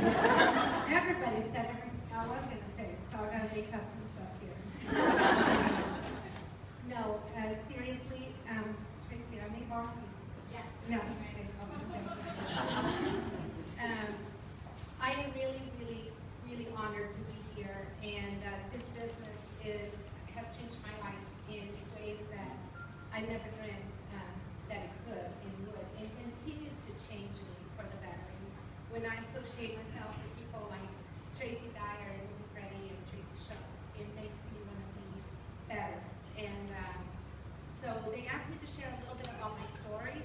Everybody said everything I was going to say, so I got to make up some stuff here. No, seriously, Tracy, I make wrong people. Yes. No. Okay. I am really, really, really honored to be here, and this business has changed my life in ways that I never dreamed that it could and would, and continues to change me for the better. And when I associate myself with people like Tracy Dyer and Nikki Freddy and Tracy Schultz, it makes me want to be better. And so they asked me to share a little bit about my story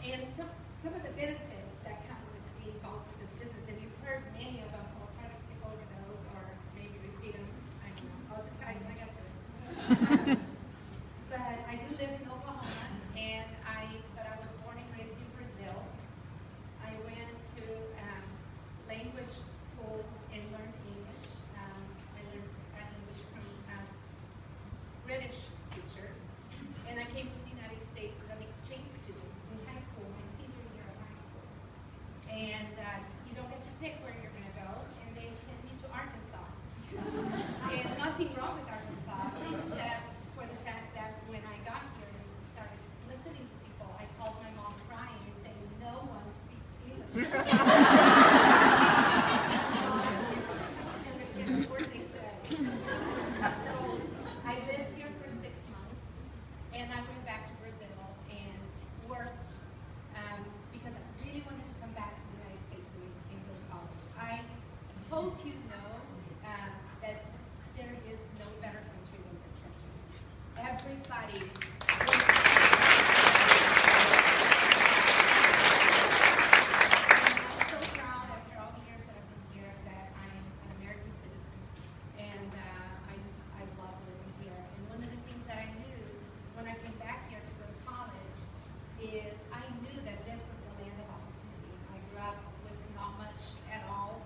and some of the benefits that come with being involved with this business. And you've heard many of them, so I'll try to skip over those or maybe repeat them. I don't know. I'll decide when I get to it. But I do live in Oklahoma, and but I was born and raised in Brazil. I went to language school and learned English. I learned English from British teachers, and I came to the United States as an exchange student in high school, my senior year of high school. And you don't get to pick where you're going to go, and they sent me to Arkansas. And nothing wrong with Arkansas, except for the fact that when I got here and started listening to people, I called my mom crying and saying, no one speaks English. Understand the word they said. So I lived here for 6 months, and I went back to Brazil and worked because I really wanted to come back to the United States and go to college. I hope you know that there is no better country than this country. Everybody. I'm so proud after all the years that I've been here that I'm an American citizen, and I love living here. And one of the things that I knew when I came back here to go to college is I knew that this was the land of opportunity. I grew up with not much at all,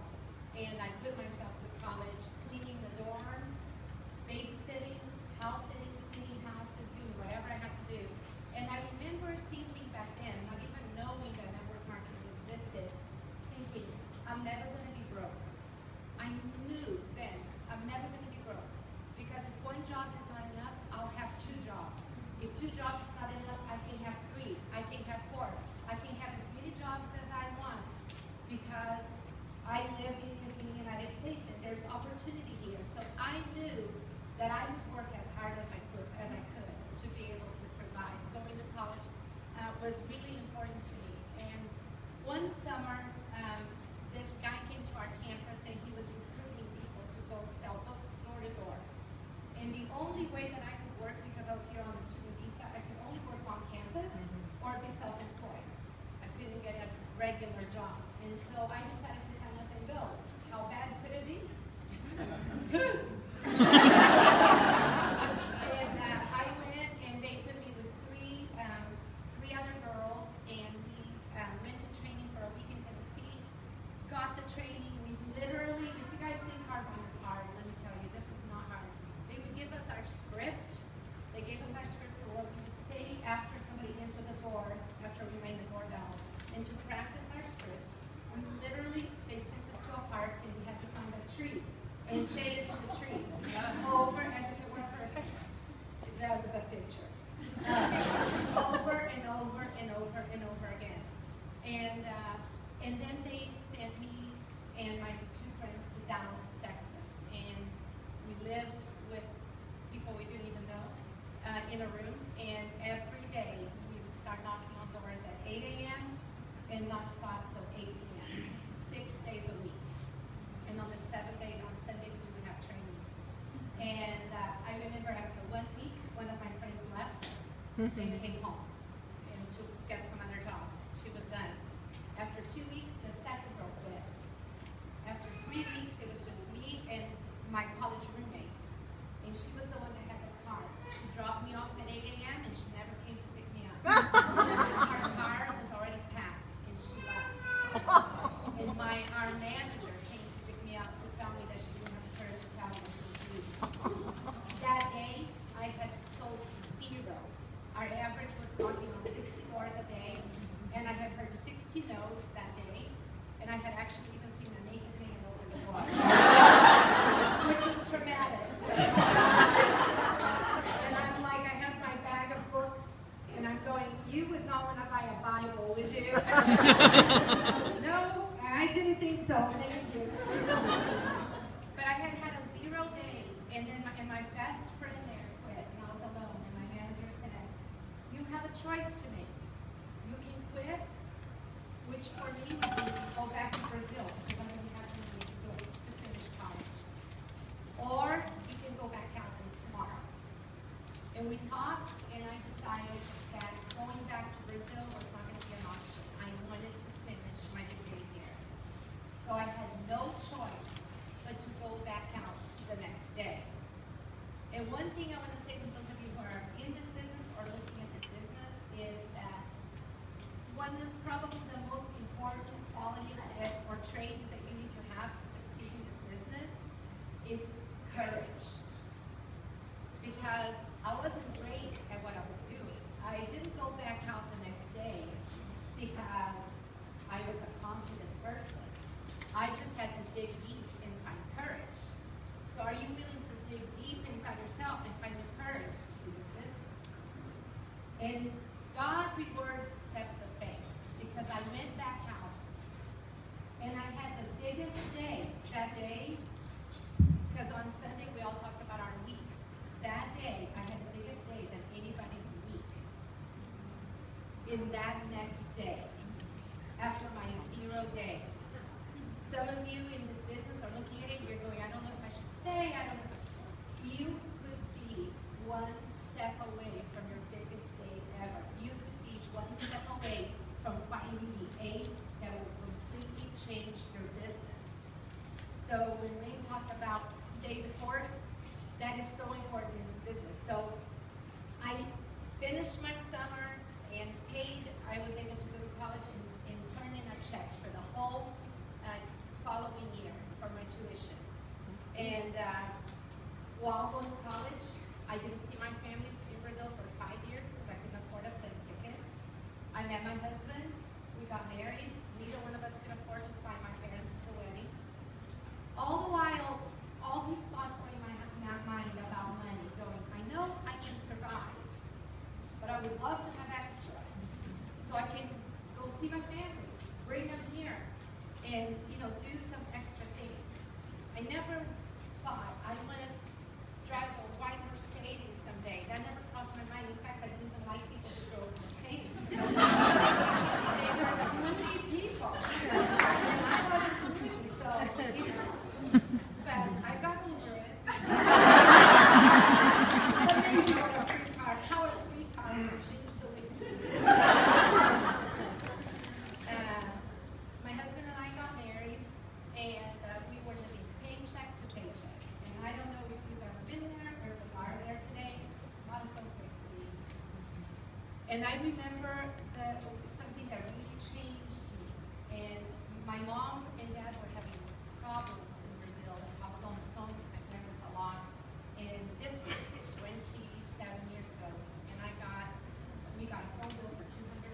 and I put myself through college, cleaning the dorms, babysitting, house sitting, cleaning houses, doing whatever I had to do. And I remember thinking back then, not even knowing that network marketing existed, thinking, I'm never going to be broke. I knew then, I'm never going to be broke. Because if one job is not enough, I'll have 2 jobs. If 2 jobs is not enough, I can have 3, I can have 4. I can have as many jobs as I want, because I live in the United States and there's opportunity here. So I knew that I would work as hard as I could to be able to survive. Going to college was really important to me. And one summer, this guy came to our campus and he was recruiting people to go sell books door to door. And the only way that I could work, because I was here on the student visa, I could only work on campus or be self-employed. I couldn't get a regular job. And so I decided to sign up and go. How bad could it be? And I went, and they put me with three other girls, and we went to training for a week in Tennessee. Got the training. We literally, if you guys think hardball is hard, let me tell you, this is not hard. They would give us our script. They gave us our script for what we would say after somebody answered the door, after we rang the doorbell. And to practice our script, we literally, they sent us to a park, and we had to find a tree and say it to the tree over as if it were a person. That was a picture. Over and over and over and over again. And then they sent me and my 2 friends to Dallas, Texas, and we lived with people we didn't even know in a room. And every day we would start knocking on doors at 8 a.m. and not stop till 8 p.m. 6 days a week. And on the 7th day, on Sundays, we would have training. And I remember after 1 week, one of my friends left. They came home and to get some other job. She was done. After 2 weeks, the second girl quit. After 3 weeks, it was just me and my college roommate. And she was the one that had the car. She dropped me off at 8 a.m. and she never came to pick me up. Her car was already packed and she left. And our manager came to pick me up to tell me that she didn't have the courage to tell me she was leaving. That day, I had sold 0. Our average was knocking on 60 doors a day, and I had heard 60 no's that day, and I had actually even seen a naked didn't think so. Thank you. But I had had a 0 day, and then my best friend there quit, and I was alone. And my manager said, "You have a choice to make. You can quit, which for me would be go back to Brazil because I didn't have money to go to finish college, or you can go back out tomorrow." And we talked, and I decided that going back to Brazil was not going to be an option. I wanted to finish my degree here. So I had no choice but to go back out the next day. And one thing I want to say to those of you who are in this business or looking at this business is that one of probably the most important qualities or traits that you need to have to succeed in this business is courage. Because I wasn't great at what I was doing. I didn't go back out the next day because I was a confident person. I just had to dig deep and find courage. So are you willing to dig deep inside yourself and find the courage to do this business? And God rewards steps of faith, because I went back out and I had the biggest day that day, because on Sunday we all talked about our week. That day, I had the biggest day than anybody's week. In that next day, after my 0 day. Some of you in this business are looking at it, you're going, I don't know if I should stay, I don't know. You could be one step away from your biggest day ever. You could be one step away from finding the ace that will completely change your business. So when Wayne talked about stay the course, that is so important in this business. So I finished my summer and paid, I was able to go to college and turn in a check for the whole following year for my tuition. And while going to college, I didn't see my family in Brazil for 5 years because I couldn't afford a plane ticket. I met my husband, we got married, neither one of us could afford to fly my parents to the wedding. All the while, all these thoughts were in my mind about money, going, I know I can survive, but I would love to have extra, so I can go see my family, bring them here, and do some extra things. I never thought I want to drive a white Mercedes someday. That never crossed my mind. In fact, I didn't even like people who drove Mercedes. They were snooty people. And I wasn't snooty, so, but I got over it. Somebody wrote a free card. How a free card would change the way we do. My husband and I got married, and we were living paycheck to paycheck. And I don't know if you've ever been there or if you are there today. It's not a fun place to be. And I remember something that really changed me. And my mom and dad were having problems in Brazil. I was on the phone with my parents a lot. And this was 27 years ago. And we got a phone bill for $200.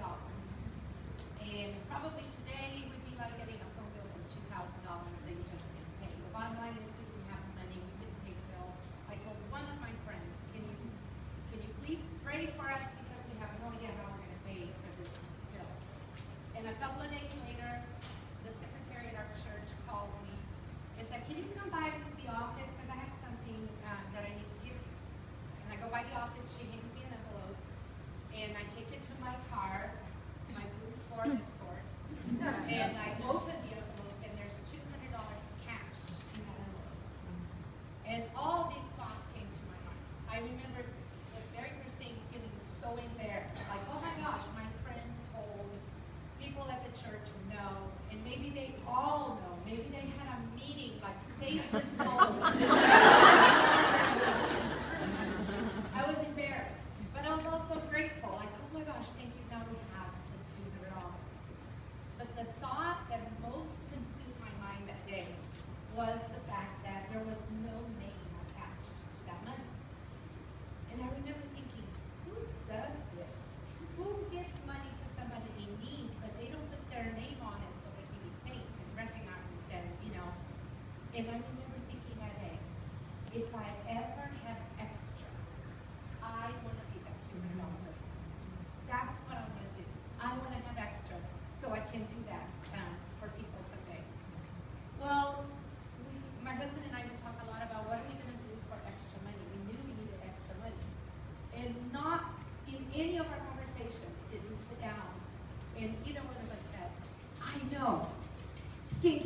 And probably today it would be like getting a phone bill for $2,000 that you just didn't pay. The bottom line is we didn't have the money, we couldn't pay the bill. I told one of my friends, can you please pray for us because we have no idea how we're going to pay for this bill. And a couple of days later, the secretary at our church called me and said, can you come by the office because I have something that I need to give you. And I go by the office, she hands me an envelope, and I take it to my car, my blue Ford Escort, and I open the envelope, and there's $200 cash in that envelope. And all these thoughts came to my mind. I remember the very first thing feeling so embarrassed, like, oh my gosh, my friend told people at the church no, and maybe they all know, maybe they had a meeting like Save the Stoll. I was embarrassed, but I was also grateful, like, oh my gosh, thank you, now we have the $200. But the thought that most consumed my mind that day was the fact that there was no name attached to that money. And I remember thinking, who does this? Who gives money to somebody in need, but they don't put their name on it so they can be thanked and recognized and, And I remember thinking that day, if I ever have extra, I want to be that $200 person. That's what I want to do. I want to have extra so I can do that for people someday.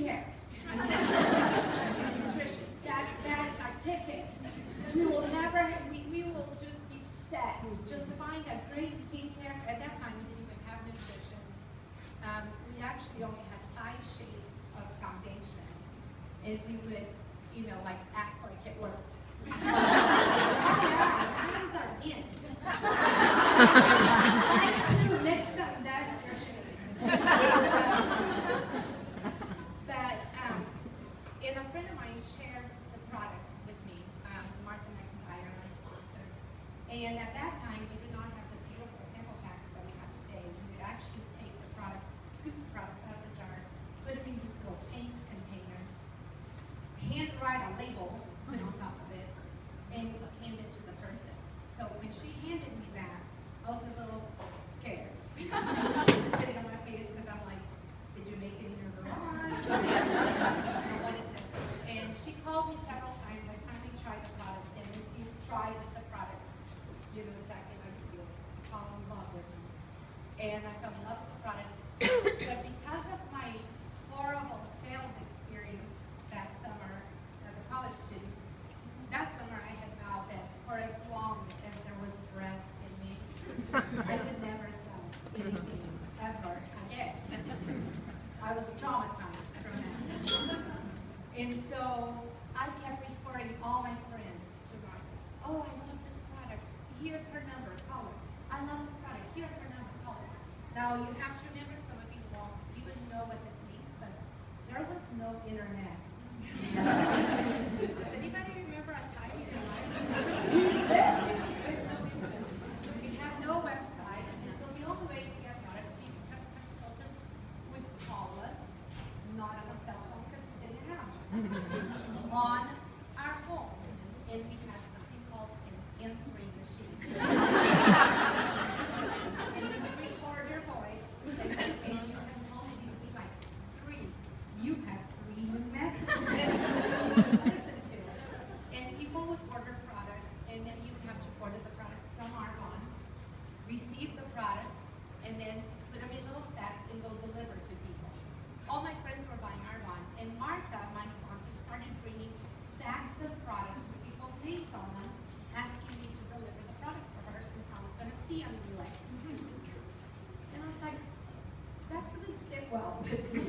skincare. And nutrition. That's our ticket. We will never, we will just be set. Just buying a great skincare. At that time, we didn't even have nutrition. We actually only had 5 shades of foundation. And we would, you know, like act like it worked. Things are in. Like to mix them, that's your shade. But, and a friend of mine shared the products with me. Martha McIntyre, my sponsor. And at that time, we did not have the beautiful sample packs that we have today. We would actually take the products, scoop the products out of the jars, put them in these little paint containers, hand write a label, put on top of it, and hand it to the person. So when she handed me that, I was a little scared. Put it on my face because I'm like, did you make it in your garage? What is this? And she called me several times. I finally tried the products, and if you tried the products, you know exactly how you feel. Fall in love with them. And I fell in love with the products. But because of my horrible sales experience that summer as a college student, that summer I had vowed that for as long as there was breath in me, I would never sell anything ever again. I was traumatized from that. And so I kept referring all my friends to Martha. Oh, I love this product. Here's her number. Call her. I love this product. Here's her number. Call her. Now, you have to remember, some of you won't even know what this means, but there was no internet. Does anybody remember a time in your life? We lived with no internet. We had no website, and so the only way to get products, consultants would call us, not on a cell phone because we didn't have them, on our home, and we had something called an answering machine. And you would record your voice, and you come home and you'd be like, 3, you have 3 new messages. Listen to it. And people would order products, and then you have to order the products from Argonne, receive the products, and then put them in little sacks and go deliver to people. All my friends were buying Argonne, and Martha, my sponsor, started bringing sacks of products with people's names on them, asking me to deliver the products for her since I was going to see them anyway. And I was like, that doesn't sit well with me.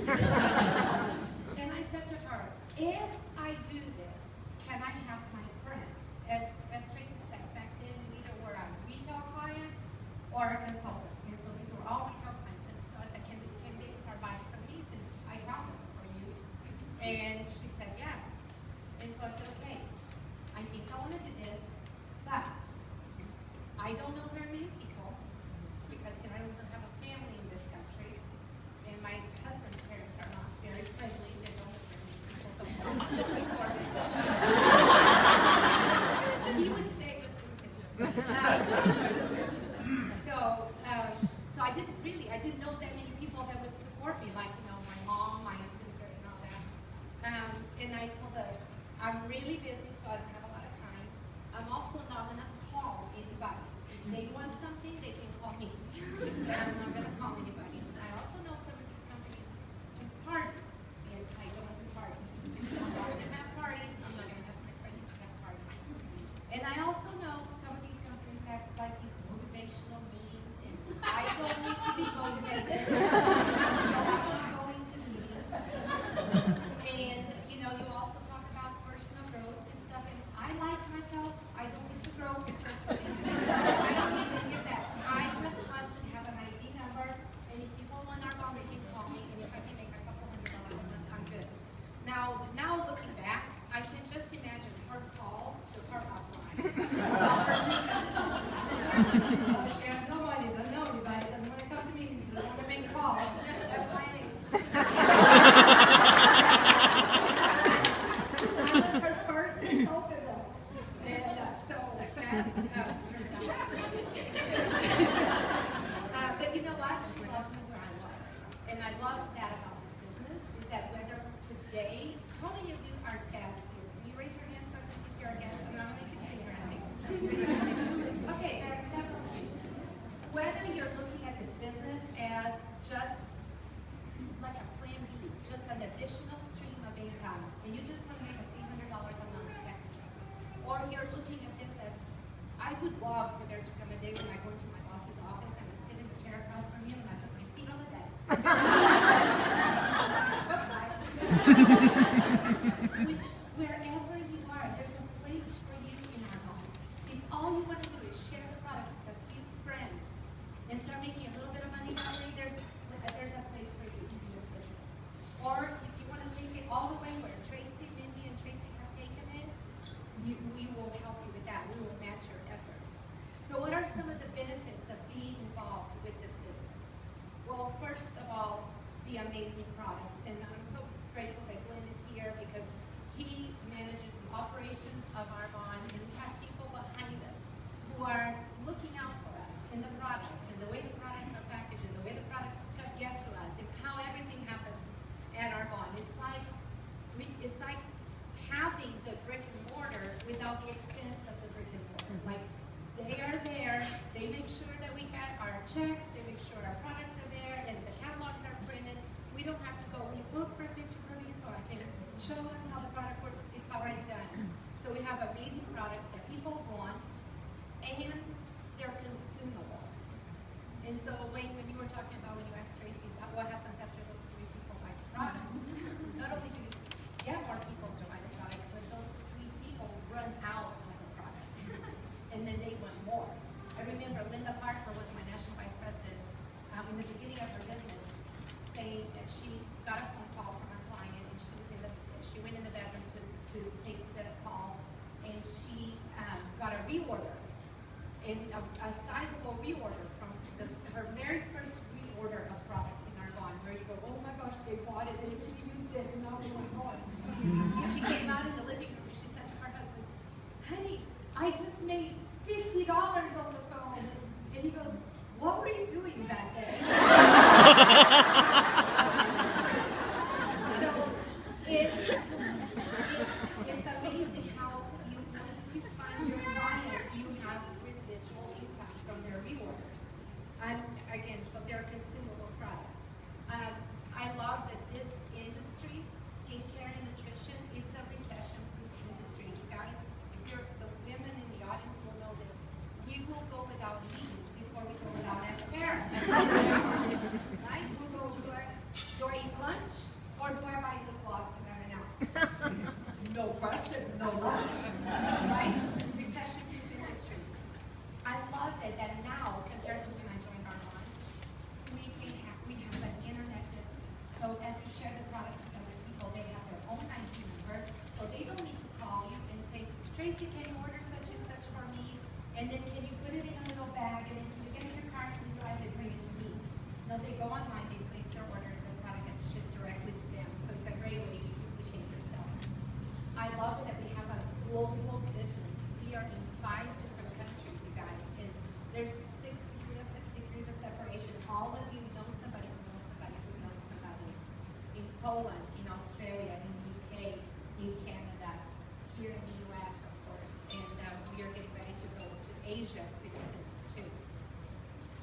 And I said to her, if I do this, can I have my friends? As Tracy said, back then we either were a retail client or a consultant. And so these were all retail clients. And so I said, can they start buying from me since I found them for you? And she said yes. And so I said, okay, I think I want to do this, but I don't know very many people because, you know, I don't have a family in this country. And my husband's parents are not very friendly. They don't have very many people. He would say the same thing. So I didn't know that many people that would support me, like, you know, my mom, my sister, and all that. And I told her, I'm really busy, so I don't have a lot of time. I'm also not going to call anybody. If they want something, they can call me. I'm not going to call anybody. I also know some of these companies do parties, and I don't do parties. I'm not going to have parties. I'm not going to ask my friends to have parties. And I also know some of these companies have like these motivational meetings, and I don't need to be motivated. So I'm not going to meetings. And, you know, you also talk about personal growth and stuff, and I like myself. I don't need to grow personally. I don't need any of that. I just want to have an ID number Which, wherever you are, there's a place for you in our home. If all you want to do is share the products with a few friends and start making a little bit of money that way, there's a place for you in your business. Or if you want to take it all the way where Tracy, Mindy, and Tracy have taken it, we will help you with that. We will match your efforts. So what are some of the benefits of being involved with this business? Well, first of all, the amazing products. And I'm so grateful that Glenn is here because he manages the operations of our bond, and we have people behind us who are looking out for us in the products and the way the products are packaged and the way the products get to us and how everything happens at our bond. It's like having the brick and mortar without the expense of the brick and mortar. Like, they are there, they make sure that we get our checks, they make sure our products are there, and the catalogs are printed. We don't have to go, we post for a picture for me so I can show them how the product works. It's already done. So we have amazing products that people want, and they're consumable. And so when you were talking about, when you asked Tracy what happens after those 3 people buy the product, not only do you get more people to buy the product, but those 3 people run out of the product. And then they want more. I remember Linda Parker, one of my national vice presidents, in the beginning of her business, saying that she got a phone call from her client, and she went in the bedroom to take the call, and she got a reorder, and a sizable reorder from her very first reorder of products in our bond, where you go, oh my gosh, they bought it, they really used it, and now they want more. She came out in the living room, and she said to her husband, honey, I just made $50 on the phone. And he goes, what were you doing back there? So it's amazing how once you find your client, you have residual income from their reorders. And again, so they're consumable products. I love that this industry, skincare and nutrition, it's a recession-proof industry. You guys, if you're the women in the audience will know this, you will go without eating before we go without mascara. Right? We'll go, do I eat lunch or do I buy lip gloss when I'm out? No question, no lunch. Right? Recession-proof industry. I love that now, compared to when I joined our bond, we have an internet business. So as you share the products with other people, they have their own ID number, so they don't need to call you and say, Tracy, can you order such and such for me? And then can you put it in a little bag, and then can you get in your car and drive and bring it to me? No, they go online, they place their order, and the product gets shipped directly to them. So it's a great way to duplicate yourself. I love that we have a global business. We are in 5 different countries, you guys, and there's 6 degrees of separation. All of you know somebody who knows somebody who knows somebody. In Poland, in Australia, in the UK, in Canada, here in the US, of course, and we are getting ready to go to Asia pretty soon, too.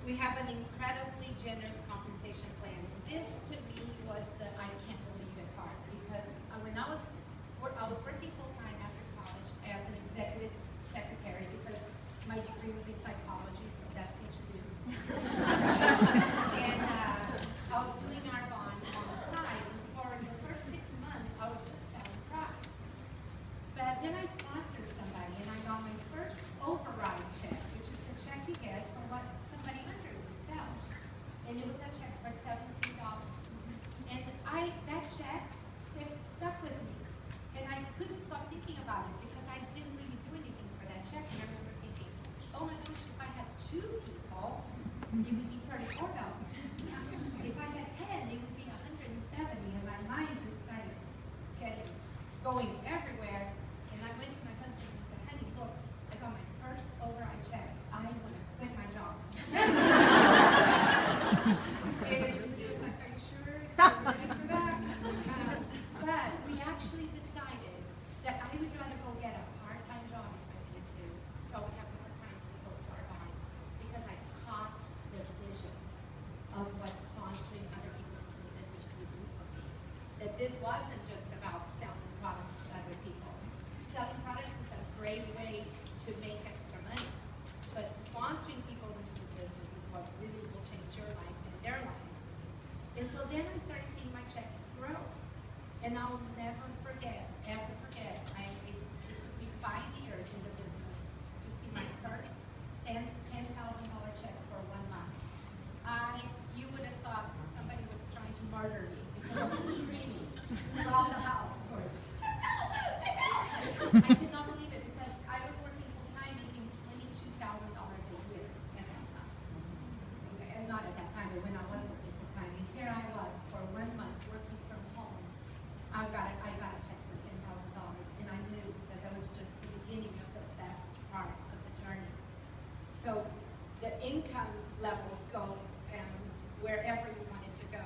We have an incredibly generous compensation plan, and this, to me, was the I can't believe it part, because when I was working full-time after college as an executive secretary, because my degree was in psychology, so that's what you do. And I was doing our bond on the side, and for the first 6 months, I was just selling products. But then I sponsored somebody, and I got my first override check, which is the check you get for what somebody under you sells. And it was a check for $17. And that check stuck with me. And I couldn't stop thinking about it because I didn't really do anything for that check. And I remember thinking, oh my gosh, if I had 2 people, it would be $34. If I had 10, it would be $170. And my mind just started going everywhere. And I went to my husband and said, honey, look, I got my first override check. I want to quit my job. And he was like, are you sure you're ready for that? But we actually decided that I would rather go get a part-time job if I needed to, so I would have more time to devote to our bond, because I caught the vision of what sponsoring other people to the business would do for me. That this wasn't just about selling products to other ever forget. It took me 5 years in the business to see my first $10,000 check for 1 month. You would have thought somebody was trying to murder me because I was screaming throughout the house, going, 10,000, 10,000. I could not believe it because I was working full time, making $22,000 a year at that time. Okay, and not at that time, but when I was working full time. And here I was for 1 month working from home. I got a check for $10,000, and I knew that was just the beginning of the best part of the journey. So the income levels go wherever you want it to go.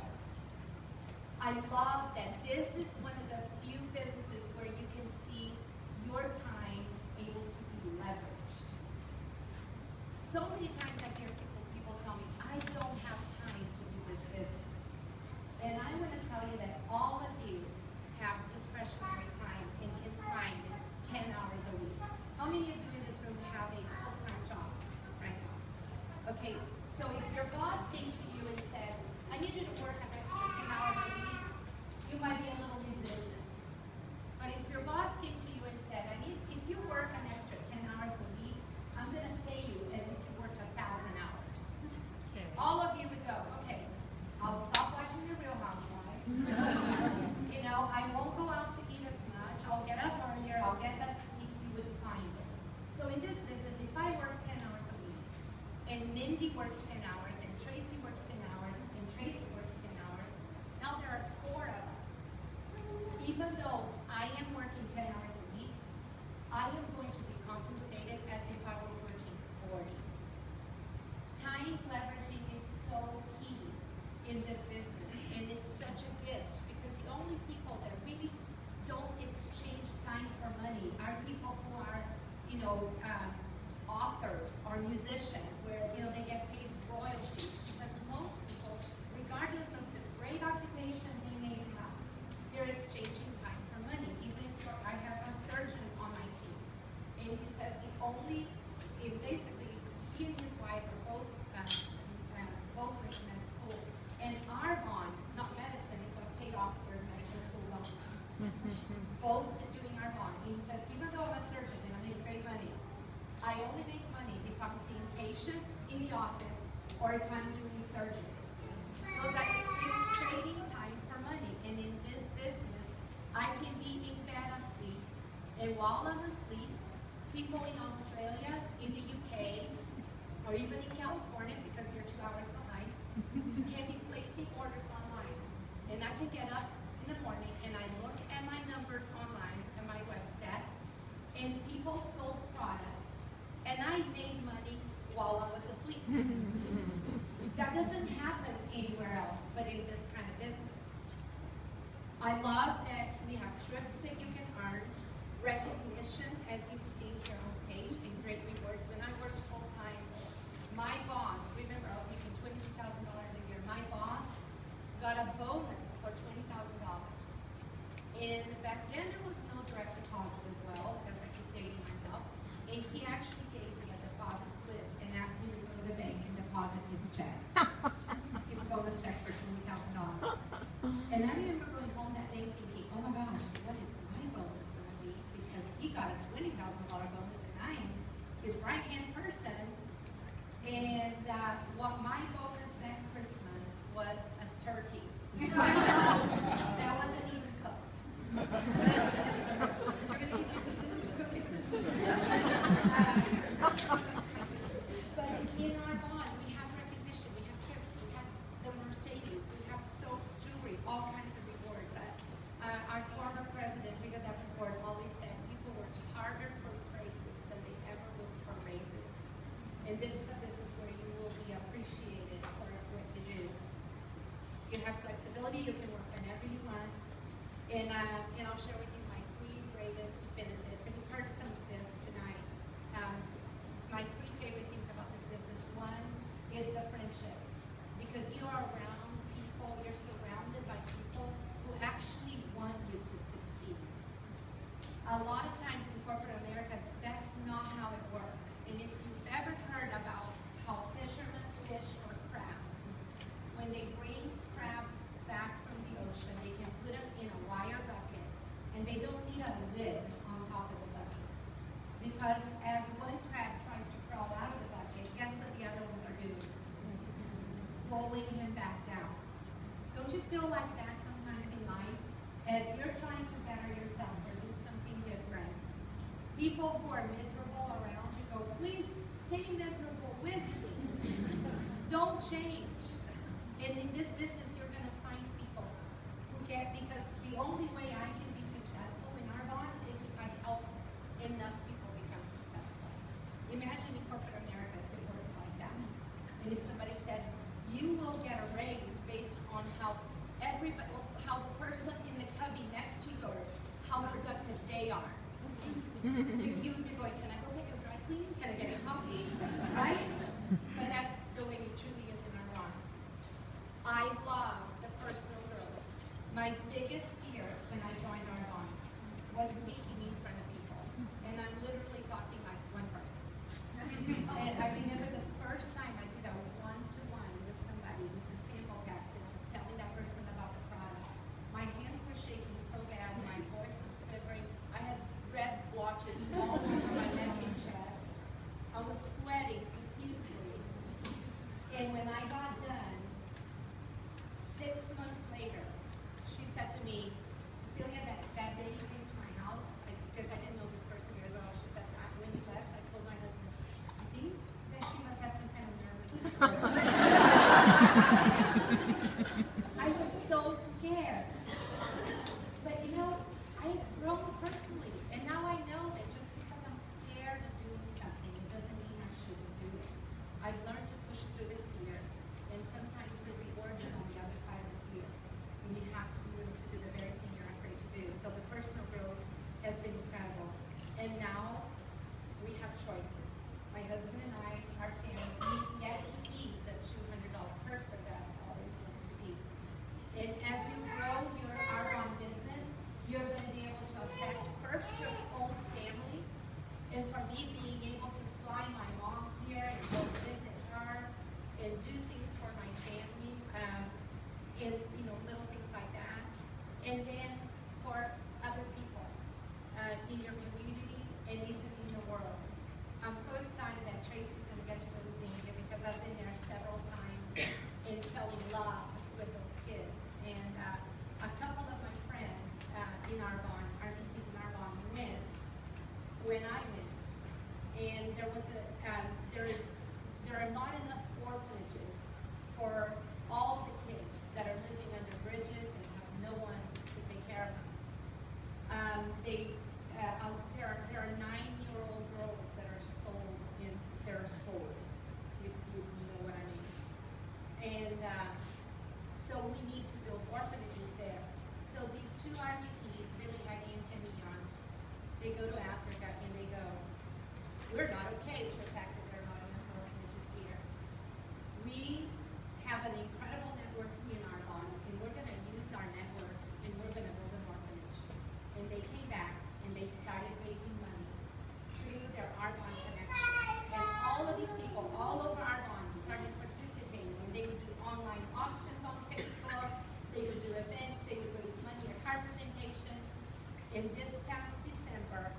I love that this is one of the few businesses where you can see your time able to be leveraged. So many times I hear people tell me, I don't have time to do this business. And I want to tell you that all of you have discretionary time and can find 10 hours a week. How many of you in this room have a full-time job right now? Okay, so if your boss came to you and said, I need you to work an extra 10 hours a week, you might be a little resistant. But if your boss came to you and said, if you work an extra 10 hours a week, I'm going to pay you as if you worked 1,000 hours. Okay. All of you would go, okay, I'll stop watching The Real Housewives. You know, I won't go out to eat as much. I'll get up earlier. I'll get that sleep. You would find it. So in this business, if I work 10 hours a week, and Mindy works 10 hours, and Tracy works 10 hours, and Tracy works 10 hours, now there are 4 of us. Even though I am working 10 hours a week, I am going to be compensated as if I were working 40. Time leveraging is so key in this business, and it's such a gift because the only people that really don't exchange time for money are people who are, authors or musicians where, they get paid royalties because most people, regardless of the great occupation they may have, they're exchanging time for money. Even if I have a surgeon on my team, and he says basically he and his wife are both recommend school, and our bond, not medicine, is what paid off their medical school loans. Both doing our bond. He says, even though I'm a surgeon and I make great money, I only make money if I'm seeing patients in the office or if I'm doing surgery. So that it's trading time for money. And in this business, I can be in bed asleep, and while I'm asleep, people in Australia, in the UK, or even in California, because you're 2 hours behind, can be placing orders online. And I can get up in the morning and I look at my numbers online and my web stats, and people sold product, and I made money while I was asleep. That doesn't happen anywhere else but in this kind of business. I love that we have trips that you can earn, recognition, as you've seen here on stage, and great rewards. When I worked full-time, my boss, remember I was making $22,000 a year, my boss got a bonus for $20,000. And back then there was no direct deposit as well, because I keep dating myself. And he actually gave me a deposit slip and asked me to go to the bank and deposit his check. His bonus check for $20,000. And I remember going home that day thinking, oh my gosh, what is my bonus going to be? Because he got a $20,000 bonus and I am his right-hand person. And what my bonus that Christmas was a turkey. That wasn't even cooked. We're going to give you food to cook it. But in our bond, we have recognition, we have trips, we have the Mercedes, we have soap, jewelry, all kinds of rewards. Our former president, Riga Davenport, always said people work harder for praises than they ever will for raises. And this is a business where you will be appreciated for what you do. You have flexibility, you can work whenever you want. And I'll share with you my 3 greatest benefits. And you've heard some of this tonight. My 3 favorite things about this business. One is the friendships. Because you are around people, you're surrounded by people who actually want you to succeed. A lot of times in corporate America, that's not how it works. And if you've ever heard about how fishermen fish for crabs, when they bring crabs back from the ocean, they can put them in a wire bucket lid on top of the bucket. Because as one crab tries to crawl out of the bucket, guess what the other ones are doing? Pulling him back down. Don't you feel like that sometimes in life? As you're trying to better yourself or do something different, people who are miserable around you go, please stay miserable with me. Don't change. And in this business, you're going to find people who get, because the only way I can be successful in our bond is if I help enough people become successful. Imagine in corporate America if it worked like that. And if somebody said, you will get a raise based on how everybody, how the person in the cubby next to yours, how productive they are. You'd be going, can I go get your dry cleaning? Can I get a coffee? Right? But that's the way it truly is in our bond. I love the personal growth. My biggest fear when I joined our bond was speaking in front of people. And I'm literally talking like one person. And I remember the first time I did a one-to-one with somebody with the sample packs, and I was telling that person about the product. My hands were shaking so bad, my voice was quivering. I had red blotches all over my neck and chest. I was sweating profusely. And when I got done, 6 months later, she said to me, Cecilia, that day you came to my house, because I didn't know this person very well, she said, when you left, I told my husband, I think that she must have some kind of nervousness. I was so scared. But you know, I've grown personally, and now I know that just because I'm scared of doing something, it doesn't mean I shouldn't do it. I've learned to push through the fear, and sometimes the reward is on the other side of the fear. And you have to be willing to do the very thing you're afraid to do. So the personal growth has been incredible. And now we have choices. My husband and I, our family, we get to be the $200 person that I've always wanted to be. And as you grow our own business, you're going to be able to affect first your own family. And for me, being able to fly my mom here and go visit her and do things for my family, and little things like that. And then for other people in your community and even in the world. I'm so excited that Tracy's going to get to go to Zambia because I've been there several times and fell in love with those kids. And a couple of my friends in our bond, our VPs in our bond, went when I went. And there are not enough orphanages for all the kids that are living under bridges and have no one to take care of them. There are 9-year-old girls that are sold. You know what I mean. And so we need to build orphanages there. So these two RVPs, Billy, Aggie, and Timmy Yont, they go to Africa and they go, we're not okay with the fact that there are not enough orphanages here. We have an incredible network in our bond, and we're going to use our network, and we're going to build an orphanage. And they came back, and they started raising money through their Arbonne connections. And all of these people, all over Arbonne, started participating. And they would do online auctions on Facebook. They would do events. They would raise money at card presentations. And this past December,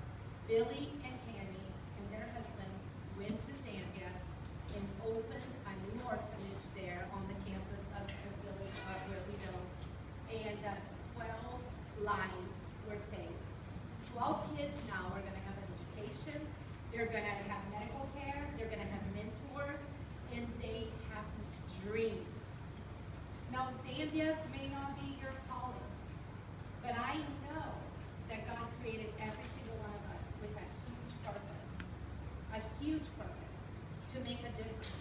Billy and Tammy and their husbands went to Zambia and opened a new orphanage there on the campus of the village where we go. And 12 lives were saved. 12 kids now are going to have an education. They're going to have medical care. They're going to have mentors. And they have dreams. Now, Zambia may not be your calling, but I know that God created every single one of us with a huge purpose to make a difference.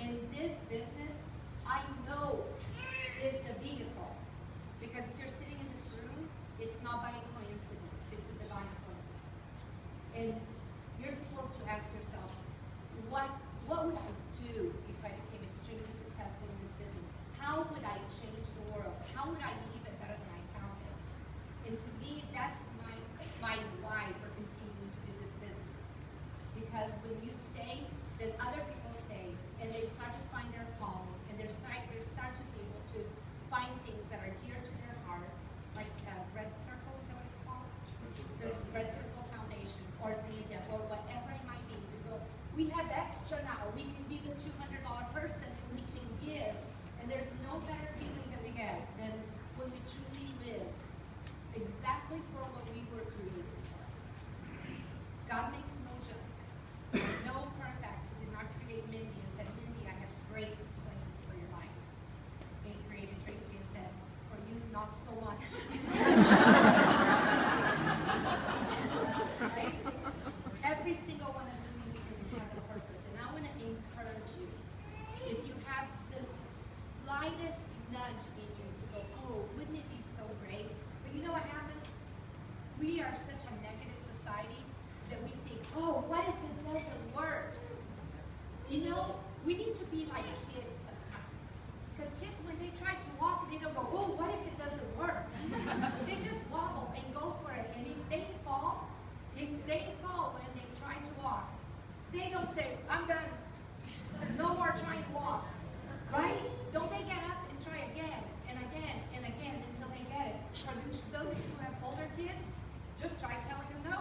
And this business, I know, is the vehicle. Because if you're sitting in this room, it's not by coincidence, it's a divine appointment. And you're supposed to ask yourself, what would I do if I became extremely successful in this business? How would I change the world? How would I leave it better than I found it? And to me, that's my why for continuing to do this business. Because when you stay, then other people stay, and they start to find their calling, and they start to be able to find things that are dear to their heart, like red circle, is that what it's called? There's red We have extra now. We can be the $200 person and we can give. And there's no better feeling that we get than when we truly live exactly for what we were created for. God makes no junk. No, for a fact, He did not create Mindy and said, Mindy, I have great plans for your life. He created Tracy and said, for you, not so much. Right? Every single one of you has a purpose. And I want to encourage you. If you have the slightest nudge in you to go, oh, wouldn't it be so great? But you know what happens? We are such a negative society that we think, oh, what if it doesn't work? You know, we need to be like kids sometimes. Because kids, when they try to walk, they don't go, oh, what if it doesn't work? They just wobble and go for it. And if they fall when they try to walk, they don't say, I'm done. No more trying to walk. Right? Don't they get up and try again and again and again until they get it? For those of you who have older kids, just try telling them no.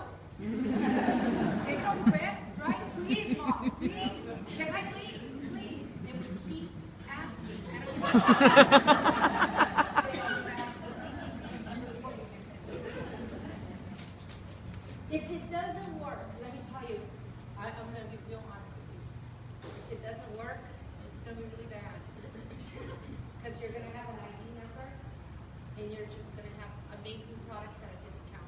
They don't quit, right? Please, Mom, please. Can I please? Please. And we keep asking. I don't If it doesn't work, let me tell you, I'm going to be real honest with you. If it doesn't work, it's going to be really bad. Because you're going to have an ID number, and you're just going to have amazing products at a discount.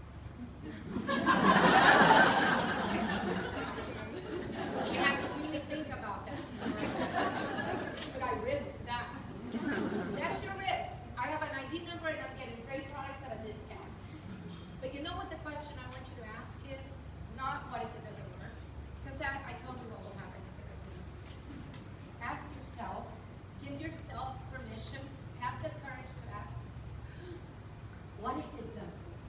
You have to really think about that. Could I risk that? That's your risk. I have an ID number, and I'm getting great products at a discount. But you know what the question I want you to ask is? Not what if it doesn't work. Because that, I told you what will happen if it doesn't work. Ask yourself, give yourself permission, have the courage to ask, what if it does work?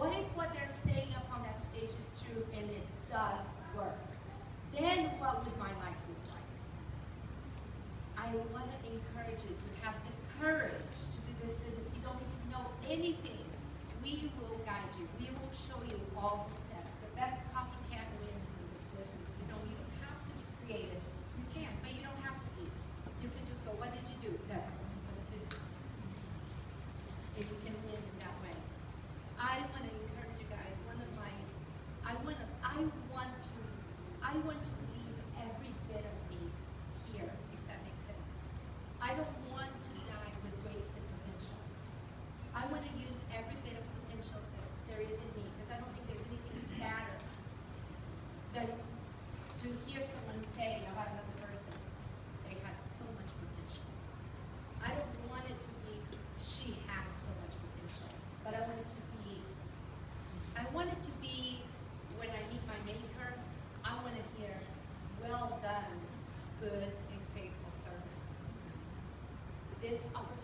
What if what they're saying up on that stage is true and it does work? Then what would my life look like? I want to encourage you to have the courage to do this business. You don't need to know anything. We will guide you. We will show you all the steps. The best copycat wins in this business. You don't even have to be creative. You can, but you don't have to be. You can just go, what did you do? That's what I'm going to do. And you can win in that way. I want to encourage you guys. I want to leave every bit of me here, if that makes sense. I don't want to die with wasted potential. I want to use every bit of potential that there is in me, because I don't think there's anything sadder than to hear someone say about another person, they had so much potential. I don't want it to be, she had so much potential, but I want it to be, when I meet my maker, I want to hear, well done, good and faithful servant. This opportunity